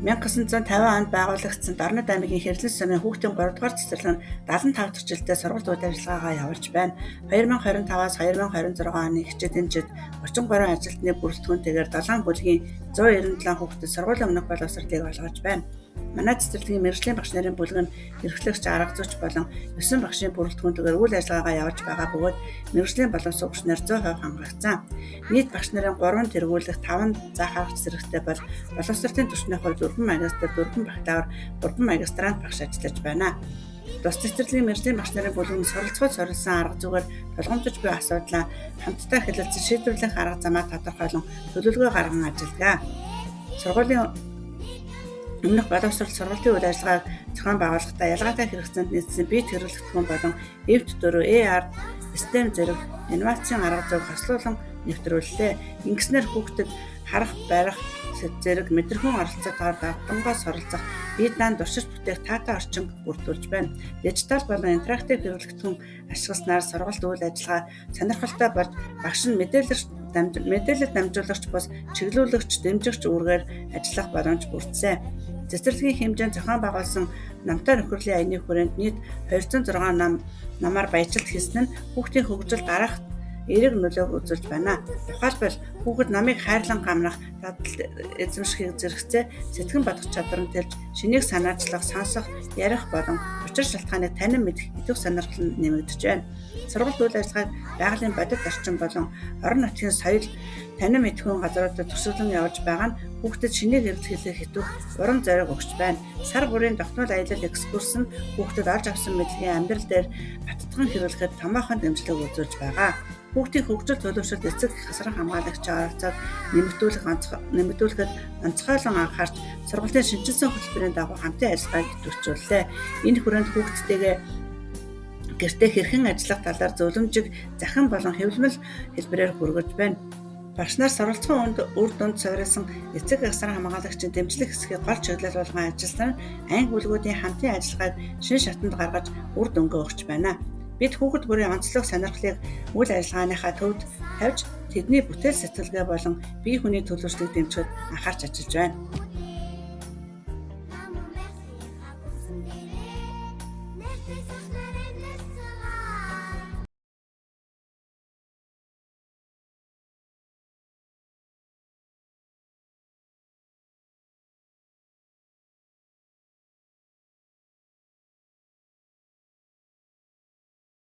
1950 онд байгуулагдсан Дорнод аймгийн Хэрлэн сумын хүүхдийн 3 дугаар цэцэрлэг нь 75 дахь жилдээ сургалт үйл ажиллагаагаа явуулж байна. 2025-аас 2026 оны хичээлийн жилд 33 ажилтны бүрэлдэхүүнтэйгээр 7 бүлгийн 197 хүүхдэд сургуулийн өмнөх боловсролыг олгож байна. Манай цэцэрлэгийн мэргэжлийн багш нарын бүлэг нь эрхлэгч, арга зүйч болон 9 багшийн бүрэлдэхүүнтэйгээр үйл ажиллагаагаа явуулж байгаа бөгөөд мэргэжлийн боловсрол багш нар 100% хангагдсан. Нийт багш нарын 3 тэргүүлэх 5 заах арга зэрэгтэй бол боловсролын түвшний хувьд өргөн магистр, дөрвөн бакалавр, 3 магистрант багш ажиллаж байна. Тус цэцэрлэгийн мэргэжлийн багш нарын бүлэг нь суралцахад суурилсан арга зүгээр тулгамдж буй асуудлаа хамтдаа хэлэлцэж шийдвэрлэх арга замаа тодорхойлон төлөвлөгөө гарган ажилладаг. Сургуулийн өмнөх боловсрол сургалтын үйл ажиллагааг зохион байгуулахдаа ялгаатай хэрэгцээнд нийцсэн бие төрөлхтгөн болон эвд 4 AR систем зэрэг инновацийн арга зүйг хослуулан нэвтрүүллээ. Ингэснээр хүүхдэд харах, барих зэрэг мэдрэхүүн оролцоотойгоор давтангаас суралцах, бие даан туршиж бүтээх таатай орчин бүрдүүлж байна. Дижитал болон интерактив хэрэглэгдэхүүн ашигласнаар сургалт үйл ажиллагаа сонирхолтой болж багш нь мэдээлэл дамжуулагч бус чиглүүлэгч, дэмжигч үүргээр ажиллах боломж бүрдсэн. Цэцэрлэгийн хэмжээнд зохион байгуулсан намтай нөхөрлийн аяны хүрээнд нийт 206 намаар баяжилт хийсэн нь хүүхдийн хөгжил дараах эерэг нөлөөг үзүүлж байна. Тухайлбал хүүхэд намыг хайрлан гамрах, дадал эзэмшихийг зэрэгцээ сэтгэн бодох чадвар нь тэлж, шинийг санаачлах, сонсох, ярих болон учир шалтгааныг танин мэдэх идэвх сонирхол нь нэмэгдэж байна. Сургалт үйл ажиллагааг байгалийн бодит орчин болон орон нутгийн соёл танин мэдхүйн газруудад төсөөлөн явуулж байгаа нь хүүхдэд шинийг эрэлхийлэх хэтвэх урам зориг өгч байна. Сар бүрийн тогтмол аялал экскурс нь хүүхдэд олж авсан мэдлэгийн амьдрал дээр баттган хэрэглэхэд томоохон дэмжлэг үзүүлж байгаа. Хүүхдийн хөгжил төлөвшөлт эцэг хасран хамгаалагчийн оролцоог нэмэгдүүлэхэд онцгойлон анхаарч сургалтын шинжилсэн хөтөлбөрийн дагуу хамтын ажиллагааг идэвхжүүллээ. Энэ хүрээнд хүүхдтэйгээ гэртээ хэрхэн ажиллах талаар зөвлөмжийг захин болон хэвлэмэл хэлбэрээр хүргэж байна. Багш нар суралцсан үр дүнд суурилсан эцэг хасран хамгаалагчийн дэмжлэг хэсгийг гол чиглэл болгон ажилласан анги бүлгүүдийн хамтын ажиллагааг шин шатанд гаргаж үр дүнгээ өгч байна. Бид хүүхэд бүрийн онцлог сонирхлыг үйл ажиллагааныхаа төвд тавьж тэдний бүтээл сэтгэлгээ болон бие хүний төлөвшлийг дэмжихэд анхаарч ажиллаж байна.